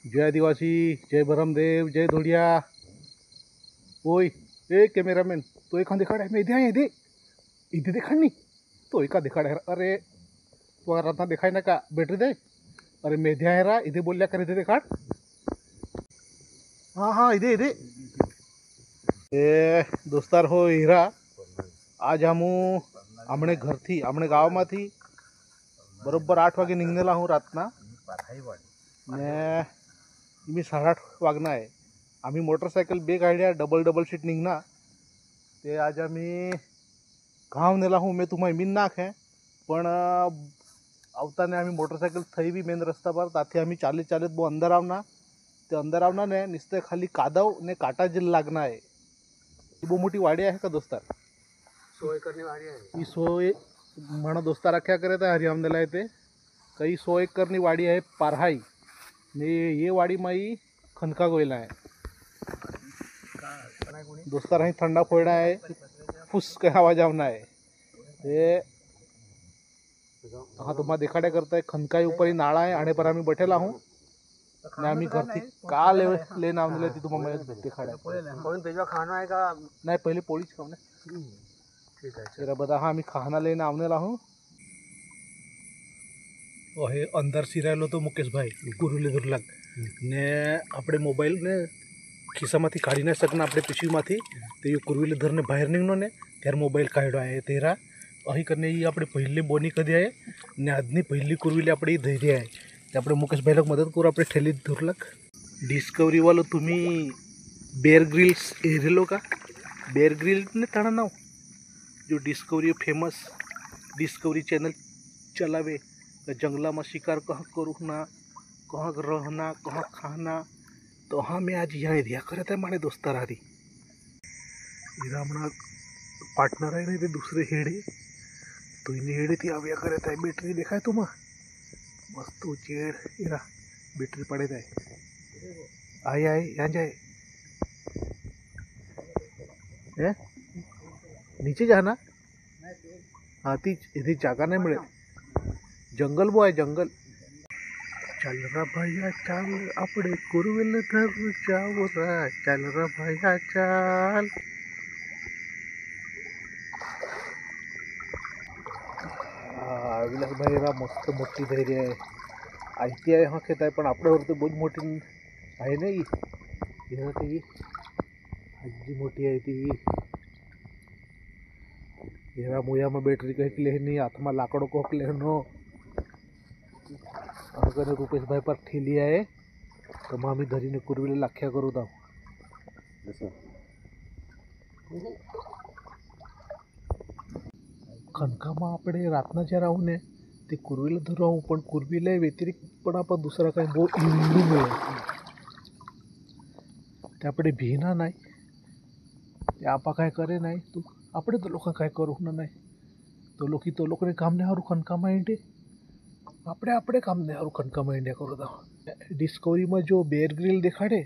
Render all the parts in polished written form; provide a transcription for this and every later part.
जय आदिवासी, जय भरमदेव, जय धोड़िया। ओय ए कॅमेरामॅन, तो एखाद दिखाड आहे मी इथे आहे इथे इथे दिखाड नाही तो एका दिखाड आहे अरे तो रातना दिखाय ना का बॅटरी दे अरे मेध्या आहे रा इथे बोलल्या कर इथे दिखाड हाँ हाँ इधे इधे ए दोस्तार हो हीरा आज हम हमने घर थी हमने गाँव में थी बरोबर 8 वागे निघनेला हूँ रातना ने मी 8:30 वागना आहे आम्ही मोटरसायकल बे गाड्या डबल डबल सीट निघना ते आज आम्ही गाँव नेला हूँ मैं तुम्हें मीन नाख है पण आवताने आम्ही मोटरसायकल थई भी मेन रस्ता पर ताथे आम्ही चालीत चालीत बो अंदर आवना ते अंदर आवना ने निस्ते खाली कादव ने काटा जिल लागना है बो मोठी वाडी आहे का दोस्तार सोय करने वाली है ही सोय म्हणा दोस्तार क्या करे था हरियाम दिला ते कई 100 एकरनी वाडी आहे पारहाई ने ये वाडी माई खनका गोयला आहे दोस्तार અહીં ठंडा फोड़ा है फुस के आवाज आवना है ये हाँ तुम्हारा दिखाड़े करता है खनका ऊपर ही नाड़ा है आने पर आम्ही बैठेला हूँ ने आम्ही घर थी का ले नाव दिले ती तुम्हाला दिखाड़े कौन तेजा खाना है का नहीं पहले पोळीच खाऊ ना ठीक है तेरा बता हाँ आम्ही खाना लेने आवनेला हूँ ओहे अंदर सिरायलो तो मुकेश भाई गुरुले दुर्लभ ने આપણે મોબાઈલ ને ખિસ્સામાંથી કાઢી ના શકના આપણે પીછીમાંથી તો એ કુરવીલેધરને બહાર નીકળનો ને ત્યારે મોબાઈલ કાઢ્યો आहे तेरा અહીં કરીને એ આપણે પહેલી બોની કરી आहे ને આજની પહેલી કુરવીલે આપણે ધૈર્ય आहे ते આપણે મુકેશભાઈला મદદ करू આપણે ठेली दुर्लभ डिस्कवरी वालो तुम्ही बेअर ग्रिल्स हेरेलो का बेअर ग्रिल ने ताना नाव जो डिस्कवरी फेमस डिस्कवरी चैनल चलावे जंगला में शिकार कहाँ करूँ ना कहाँ रहना कहाँ खाना तो हाँ मैं आज यहाँ दिया करे थे मारे दोस्तार आरी इधर अपना पार्टनर है नहीं दूसरे हेड़े तो इन्हें हेड़े थी आविया करे थे बैटरी देखा है तुम मस्त चेड़ इरा बैटरी पड़े थे आए आए यहाँ जाए है नीचे जाना हाँ ती इधर जागा नहीं मिले जंगल वो है जंगल चल रा भैया चल अपने कुरविल धर जाओ रा चल रा भैया चल विलास भाई रा मस्त मोठी धैर्य आहे आयती आहे हाँ खेत आहे पण आपल्यावरती बहुत मोठी आहे नाही ह्या ती आजी मोठी आहे ती हीरा मुया में बैटरी कह के लेनी हाथ में लाकड़ों को लेनो अगर रुपेश भाई पर ठेली आहे तो मग आम्ही धरीने कुरवीला लाख्या करू दाव खनकामा આપણે રાતના જે રાહું ને તે કુરવીલે ધરાવું પણ કુરવીલે વ્યતિરિક્ત પણ આપણે दुसरा काही બહુ ઈંડું મળે તે આપણે ભીના नाही તે આપા काय करे नाही तू આપણે તો લોકો काय करू ना नाही तो लोકોને કામ ને હારું ખનકામાં ઈંડે આપણે આપણે કામ ને હારું ખનકામાં ઈંડ્યા કરું દાવ डिस्कवरीમાં जो बेअर ग्रिल देखाड़े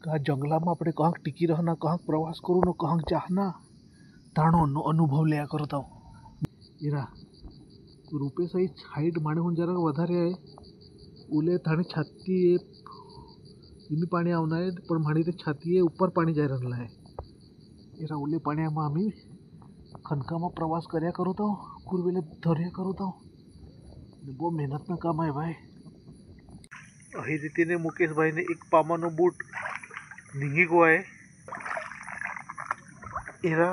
कहाँ जंगला में આપણે कहाँ टिकी रहना कहाँ प्रवास करूँ न कहाँ जाना ताणो अनुभव लिया करता इरा रुपेश हाइट माने हूँ जरा वधारे आहे उले थाने छाती इमी पाणी आवना है पण माणी ते छाती है ऊपर पाणी जाय रहला है इरा उले पाण्याમાં आम्ही खनकाમાં प्रवास કર્યા करू तो कुरवेले धर्या करू तो बहुत मेहनत ना काम है भाई अही रीतीने मुकेश भाई ने एक पामानो बूट निघी गो आहे एरा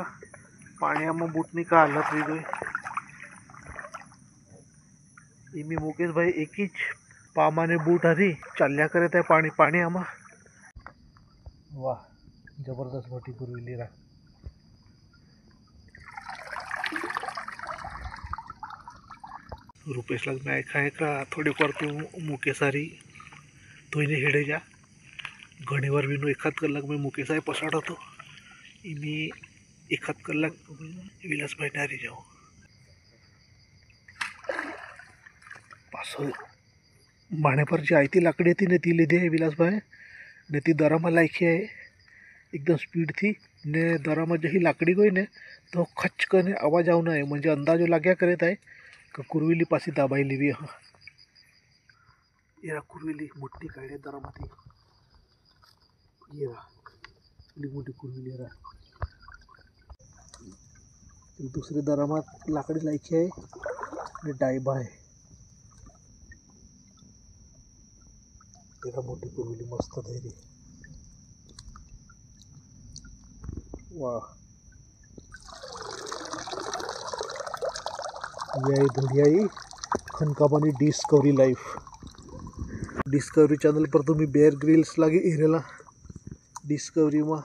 पाण्याમાં बूटनी का हालत रही गई इमी मुकेश भाई एक ही पामाने बूट हरी चाल्या करे था पाणी पाणी आमा वाह जबरदस्त मोटी कुरविली रा रुपेश लग में खाए का थोड़ी पर तू मुकेशारी तो इन्हें हेड़े जा घनी बार भी एखाद कलाक में मुकेश आहे पसाड़ो तो इमी एखाद कलाक विलास भाई नारी जाओ पासो माने पर जी आई थी लाकड़ी थी ने ती लीधी है विलास भाई ने ती दरामा लायकी है एकदम स्पीड थी ने दरामा जही लाकड़ी गई ने तो खच करने आवाज आवना है म्हणजे अंदाजो लाग्या करे था कि कुरविली पासी दाबाई लीवी हाँ એરા કુરવેલી મોટી કાઢે દરામાંથી એરા પેલી મોટી કુરવેલી એરા दुसरे दरामात लाकडी लायकी आहे आणि डायबा आहे. त्याला मोठी कुरविली मस्त धैर्य. वा यही धुड़ियाई खनकाबानी डिस्कवरी लाइफ डिस्कवरी चैनल पर तुम्हें बेयर ग्रिल्स लागे हिरेला डिस्कवरी में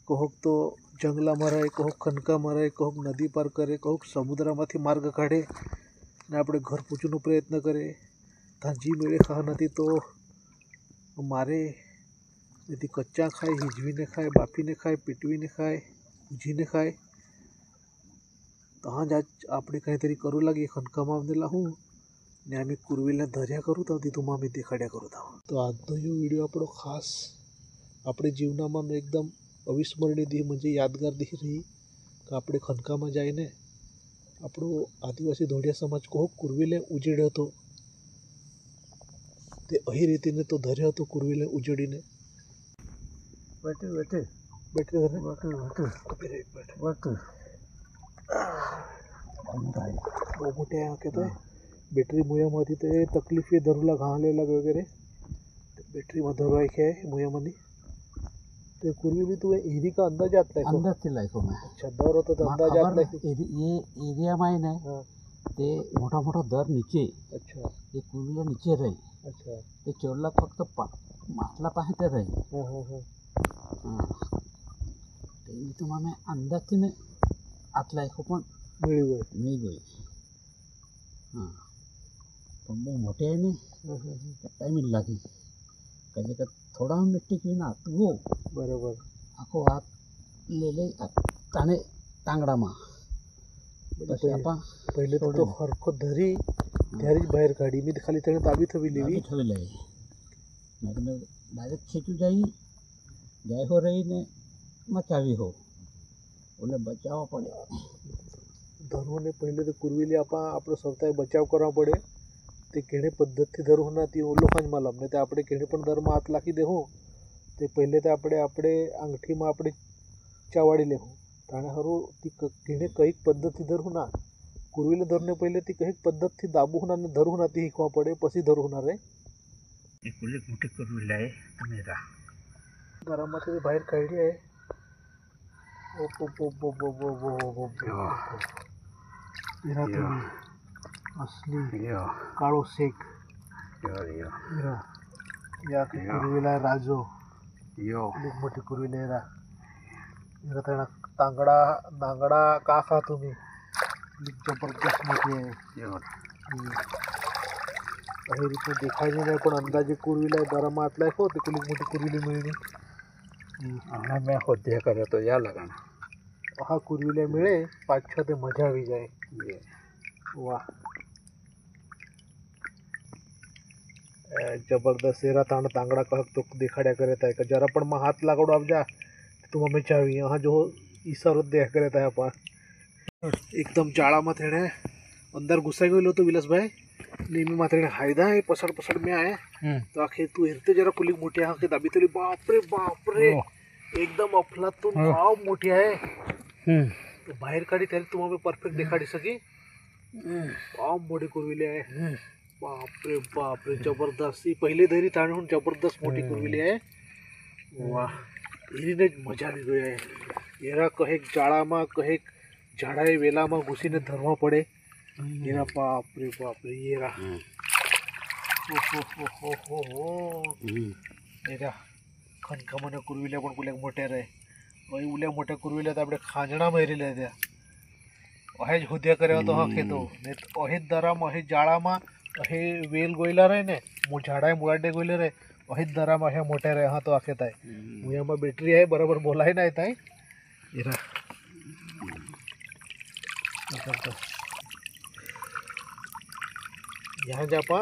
कहूक तो जंगला में रहे कहूक खनका में रहे कहूक नदी पार करे कहूक समुद्र में मार्ग काढ़े ने अपने घर पूछने प्रयत्न करे ता जी मेले खा नहीं तो मारे यदि कच्चा खाए हिजवी ने खाए बाफी ने खाए पीटवी ने खाए भूजी ने खाए तहाँ जा આપણે કંઈતરી કરું લાગીએ ખનકામાં આવેલા હું ને અમે કુરવીલને ધર્યા કરું તો તીધું અમે દેખાડ્યા કરું તો આજનો જો વિડીયો આપણો ખાસ આપણે જીવનામાં એકદમ અવિસ્મરણીય દી म्हणजे યાદગાર દી રહી કે આપણે ખનકામાં જઈને આપણો આદિવાસી ધોળિયા સમાજ કહો કુરવીલે ઉજેડ્યો હતો તે અહીં રીતિને તો ધર્યો હતો કુરવીલે ઉજેડીને बैठे बैठे બેટરી ધરે बैठे बैठे બહુ મોટે કહેતા બેટરી મુયામાંથી તો એ તકલીફ એ ધરુલા ઘા લેલા વગેરે બેટરીમાં ધરવાય છે મુયામાંની ते कुर्वी भी तू एरी का अंदाज आता है अंदाज से लायको मैं अच्छा दर होता तो अंदाज आता है ये एरिया में ना हाँ ते मोटा मोटा दर नीचे अच्छा ये कुर्वीला नीचे रही अच्छा ते चोरला फक्त मासला पाहे ते रही हाँ हाँ हाँ हाँ ते तुम्हाला मैं अंदाज से मैं आतला एक पण मिली गई मिल गई हाँ पण वो मोटे है ने टाइम लगी कधी का थोड़ा मिट्टी की ना वो बरोबर आखो हात ले ताने तांगडामा પછી આપા पहिले तो हरखो धरी त्यारी बाहेर काढी मी खाली त्याने ताबी थवी लेवी ठेवले मैं डायरेक्ट खींचू जाई जाय हो रही ने मचावी हो बोले बचाव पड़े धरवने पहिले तो कुरवीले આપણો સૌથી બચાવ કરવા પડે તે કેણે પદ્ધતિથી ધરવું ના તે લોકોને માલમ ને તે આપણે કેણે પણ દરમાં હાથ લાખી દેવું તે પહેલે તો આપણે અંગઠીમાં આપણે ચાવાડી લેવું તાણે હારું ती કેણે કઈક પદ્ધતિ ધરવું ના કુરવીલે ધરને પહેલે ती કઈક પદ્ધતિથી દાબવું ના ને ધરવું ના તે શીખવા પડે પછી ધરવું ના રે एक कुले मोटे कुरविला है मेरा દરામાંથી બહાર કાઢી आहे मेरा तो असली काळो शेख मेरा या कुरवीला राजो खूप मोठी कुरवीला आहे मेरा त्यांना तांगडा का खा तुम्ही जबरदस्त मोठी आहे काही रीतने देखायची नाही पण अंदाजे कुरवीला दरामा आतला हो ते कुली मोठी कुरविली मिळली मैं होते करे तो या लगाना हा कुरविले मिळे 5-6 ते मजा આવી જાય वाह जबरदस्त सेरा ताण तांगड़ा कहक तो दिखाड़िया करे था कि जरा पण में हाथ लागड़ो आप जा तुम हमें चावी यहाँ जो इशारो देख करे था आप एकदम जाड़ा में थेड़े अंदर घुसा गयो तो विलास भाई नेहमी मात्र हायदा है पसड़ में आए तो आखे तू हिरते जरा कुली मोठी हा के दाबी तरी बाप रे एकदम अफलातून भाव मोठी आहे तो बाहेर काढी त्याला तुम्हाला परफेक्ट दिखाडी सकी भाव मोठी कुरविली आहे बाप रे जबरदस्त ही पहले धरी ताणून जबरदस्त मोठी कुरविली आहे वाह एरीने मजा આવી ગઈ आहे એરા કહેક જાળામાં કહેક ઝાડાએ વેલામાં ઘૂસીને ધરવા પડે એરા બાપ રે એરા એરા ખનકામાં કુરવિल्या પણ કુલ્યા મોટે રહે वही उल्या मोठ्या कुरविल्या तर આપણે ખાંજણા મેરેલા હતા અહેજ હુદ્યા કર્યા તો હકે તો ને અહેજ દરામાં અહેજ જાળામાં અહે વેલ ગોયલા રહે ને ઝાડાએ મુળાડે ગોયલે રહે અહેજ દરામાં અહે મોટે રહે હા તો આખે થાય મુયામાં બેટરી आहे बरोबर बोलाय नाही થાય એરા यहाँ जापा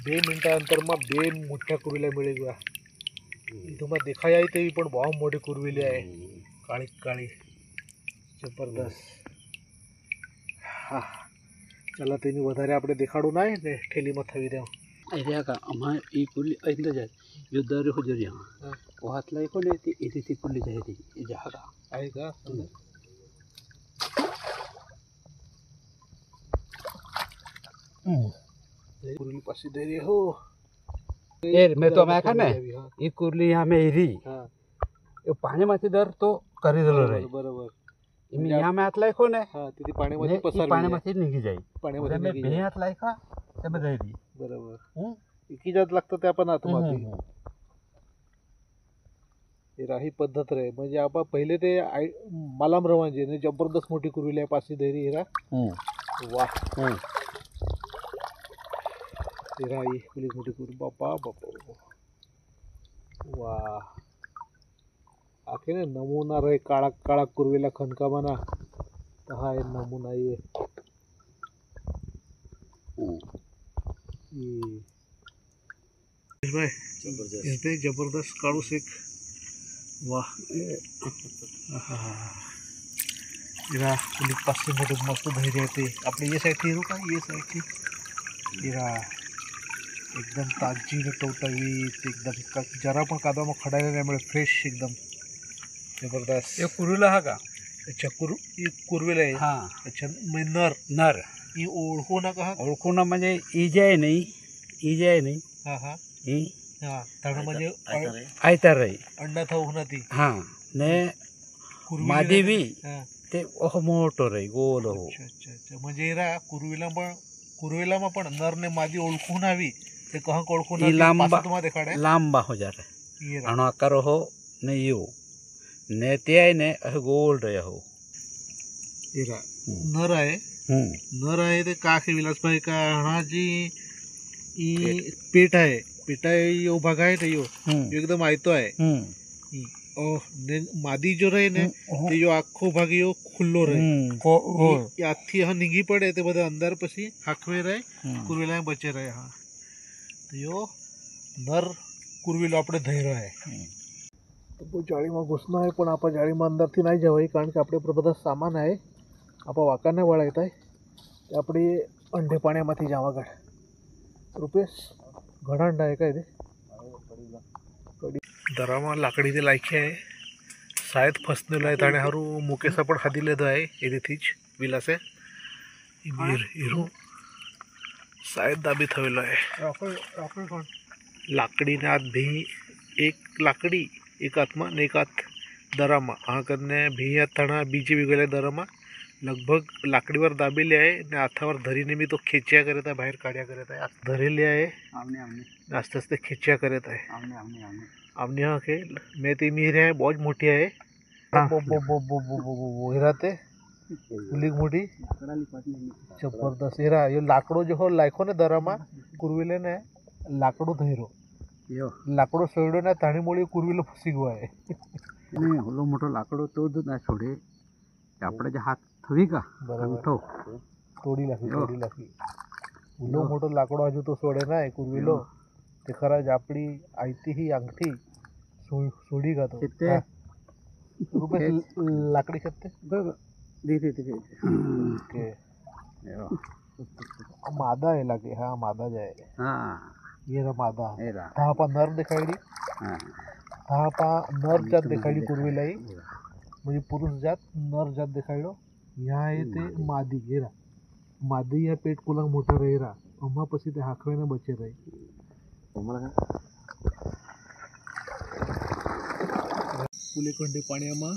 2 मिनिटा अंतરમાં 2 મોટા કુરવિल्या मिळी ગયા तुम्हाला देखाई आई तेवी पण भाव मोठी कुरविली आहे काळी जबरदस्त હા ચાલો તેની વધારે આપણે દેખાડું ના ને ઠેલીમાં થવી દેવું एरिया का हमारे ये कुल्ली इंदा जाए जो दर हो जरिया वो हाथ लाई को लेती इसी थी कुल्ली जाए थी ये जहाँ का आएगा कुरुली पासी दे रही हो ए मैं तो मैं खाने ये कुर्ली यहाँ में इरी हाँ ये पानी माती दर तो करी दल रही बरोबर मी यहाँ में हाथ लाई को ने हा तिथे पाण्यामध्ये पसरली पानी आहे. माती निघी जाई पाण्यामध्ये मैं निघी बे जाई. हाथ लाई का ते में रही बरोबर इकी जात लागतं त्या पण आतमध्ये हे राही पद्धत रे म्हणजे आपण पहिले ते मलाम रवांजे ने जबरदस्त मोठी कुरुली आहे पासी देरी हिरा वाह हे राही कुली मोठी कुरु बापा बापा वाह आखे ने नमुना रे काळा काळा कुरवेला खनका बना हा आहे नमुना ये भाई जबरदस्त काळू शेक वाह इरा कुली पाचशे मोठे मस्त धैर्य आहे ते आपले ये साईड हिरो का ये साईड इरा एकदम ताजी ने टवटवीत एकदम जरा पण कादा मग खडायला नाही मिळत फ्रेश एकदम जबरदस्त ये कुरुला हा का अच्छा कुरवेला आहे हाँ अच्छा नर नर ही ओळखू नका हा ओळखून म्हणजे इजे नाही हा हा ही हा तण म्हणजे आयतार रही अंडा थाऊ ना ती हाँ ने कुरवेली मादी भी हा ते ओह मोठो रही गोल हो अच्छा अच्छा अच्छा म्हणजे इरा कुरवेला पण नर ने मादी ओळखून हवी ते कहा ओळखून ई लांबा तुम्हाला देखाडे लांबा हो जा रहा इरा अणु आकार हो ने यू ने ते आहे ने अह गोल रहे हो इरा नर आहे नर आहे ते का के विलासभाई का हा जी ई पेट आहे पेटा यो भाग आहे ते यो एकदम आयतो आहे ने मादी जो रहे ने ते यो आखो भाग यो खुल्लो रहे आथी हा निगी पड़े ते बधा अंदर पसी हाकवे रहे कुरवेला बचे रहे हा तो यो नर कुरवेलो આપણે ધૈર્ય है તો જાળીમાં ઘૂસના है પણ આપણે જાળીમાં અંદરથી નહીં જવાય કારણ કે આપણે ઉપર બધા સામાન आहे આપણે વાંકાને વળાયતા તે આપણે અંડે પાण्याમાંથી જાવાગઢ રૂપેશ ઘણા અંડા आहे काय ते दरामा लाकडीचे लायके आहे शायद फसलेलं आहे आणि हारू मुकेसा पण हादिलेलं आहे एरीथीच विलासे हिरू शायद दाबी थवेलो आहे लाकड़ीने हाथ भी एक लाकड़ी एक आत्मा ने एक हाथ दरामा हा करने भी हाथ थाना बीजे विगले दरामा लगभग लाकडीवर दाबेले आहे आणि हातावर धरीने मी तो खेच्या करत आहे बाहेर काढ्या करत आहे धरेले आहे आस्ते आस्ते खेच्या करत आहे आमने हाँ के मैं तो मीर है बहुत मोटी है हिराते कुली मोटी जबरदस्त हिरा ये लाकड़ो जो हो लायको ने दरामा कुरविले ने लाकड़ो धैरो लाकड़ो सोडो ने ताणी मोळी कुरविले फसी गयो आहे नहीं होलो मोटो लाकड़ो तो ना छोड़े આપણે જે હાથ થવી કા અંગઠો તોડી લાખી ઉલો મોટો લાકડો હજુ તો સોડે ના કુરવીલો તે ખરા જ આપણી આઈતી ही अंगठी सोडी का तो रुपये लाकड़ी खत्ते धीरे धीरे ओके मादा है लगे हाँ मादा जाए हाँ ये रहा मादा एरा हाँ पा नर दिखाई दी हाँ पा नर जात दिखाई कुरवीलाई म्हणजे पुरुष जात नर जात दिखायलो यहाँ येते मादी गेरा मादी या पेट कुलंग मोठा रहेरा अम्मा पसी ते हाकवेने बचे रहे पुलेखंडी पाण्याમાં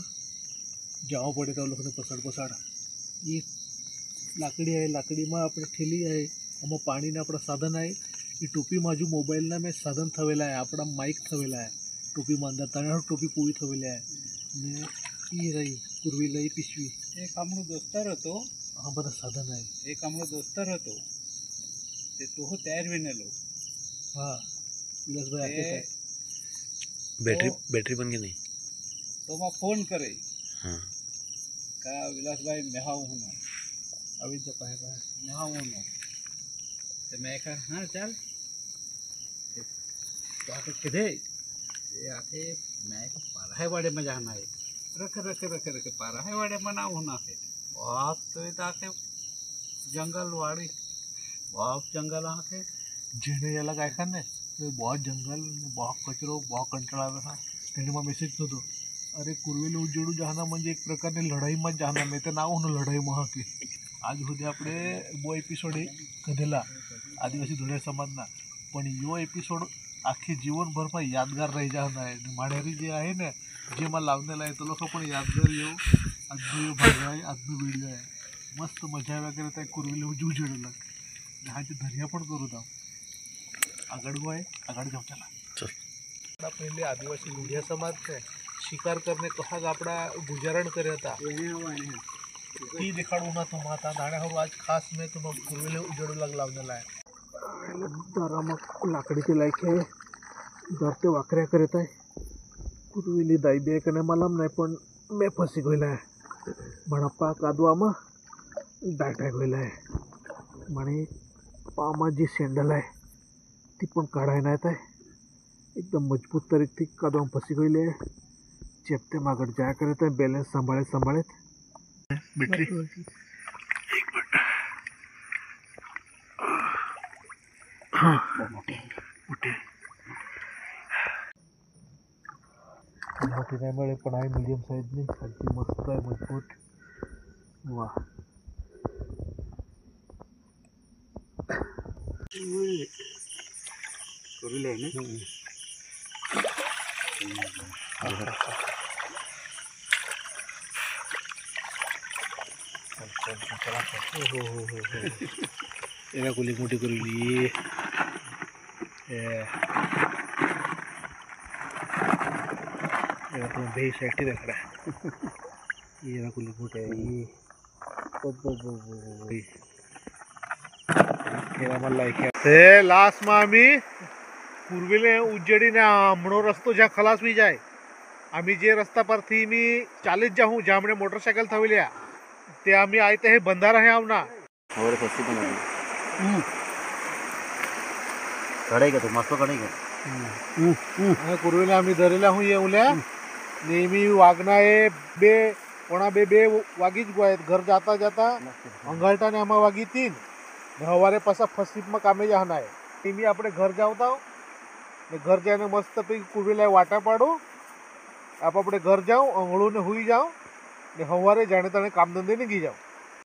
જાવા પડે તો લોકોને પસાડ પસાડ એ લાકડી आहे લાકડીમાં આપણે ઠેલી आहे આમાં પાણીના આપણા સાધન आहे એ ટોપી બાજુ મોબાઈલના મેં સાધન થવેલા आहे આપણા માઇક થવેલા आहे ટોપીમાં અંદર તણે ટોપી પૂરી થવેલી आहे ને એ રહી પૂર્વી લઈ પીસવી એક આપણો દોસ્તાર હતો આ બધા સાધન आहे એક આપણો દોસ્તાર હતો તે તો તૈયાર વિનેલો હા વિલાસભાઈ આખે बैटरी बन गई नहीं तो मैं फोन करे हाँ का विलास भाई मेहाऊ हूँ अभी तो पाएगा मेहाऊ हूँ तो मैं कहा हाँ चल तो आके किधे ये आके मैं पारा है वाड़े में जाना है रखे पारा है वाड़े में ना होना है बहुत तो आके जंगल वाड़ी बहुत जंगल आके જેને એ અલગ આખા ને તો બહુ જંગલ ને બહુ કચરો બહુ કંટાળા આવે હા તેને માં મેસેજ થતો અરે કુરવેલું ઉજેડું જહાના म्हणजे એક પ્રકારની લડાઈમાં જ જહાના મેં તો ના હું લડાઈમાં હાકી આજ સુધી આપણે બહુ એપિસોડ કધેલા આદિવાસી ધોળિયા સમાજના પણ યો એપિસોડ આખી જીવનભરમાં યાદગાર રહી જવાના है माणेरी जे आहे ને જેમાં લાવનેલા आहे તો લોકો પણ યાદગાર એવો આજનો એવો ભાગ आहे આજનો વિડીયો आहे मस्त मजा આવ્યા કરે ત્યાં કુરવેલું ઉજેડું લાગ ને આજે ધરિયા પણ કરું તા આગળ હોય આગળ જાઉં ચાલા આપણા પહેલે આદિવાસી ધોળિયા સમાજ છે શિકાર કરને કહાગ આપણા ગુજારણ કર્યા હતા ती દેખાડું ના તો માતા દાણે હવે આજ ખાસ મેં તો કુરવેલે ઉજેડું લાવનેલા आहे दाराમાં લાકડીથી લાયકે ધરતે વાકર્યા કરે થાય કુરવેલી દાઈ બે કને માલમ નહીં પણ મેં ફસી ગયેલા ભણપ્પા કાદવામાં ડાટા ગયેલા મને પામાં જે સેન્ડલ आहे ती पण काढाय नाही आहे एकदम मजबूत तरीके कदम फसी गई चेपते मागड़ जाया करे तो बैलेंस संभाले संभाले बैटरी हाँ मोटी मोटी नहीं मिले पण आहे मीडियम साइज नहीं खाली मस्त है मजबूत वाह कुरुले है ना एरा कुली मोटी कुरली तो बेस एक्टिव है खड़ा एरा कुली मोटे ये लास्टમાં आम्ही કુરવેલે ઉજેડીને હમણો રસ્તો જ્યાં ખલાસ બી જાય અમે જે રસ્તા પરથી મી ચાલી જ જાઉં જ્યાં અમને મોટરસાઇકલ થવી લ્યા તે અમે આયતે હે બંધારા હે આવના और फसी बना कड़ेगा तो मस्त कड़ेगा કુરવેલે અમે ધરેલા હું એ ઉલ્યા નેમી વાગના એ બે પોણા બે વાગી જ ગયા ઘર જાતા જાતા અંગાલટા ને આમાં વાગી તીન ને સવારે પાછા ફસીપમાં કામે જવાના હે ટીમી આપણે ઘર જાવતા ને ઘર જઈને મસ્ત પછી કુરવેલા વાટા પાડો આપણે ઘર જાઉં આંગળું ને હુઈ જાઉં ને સવારે જાણે તાણે કામ ધંધે નીકળી જાઉં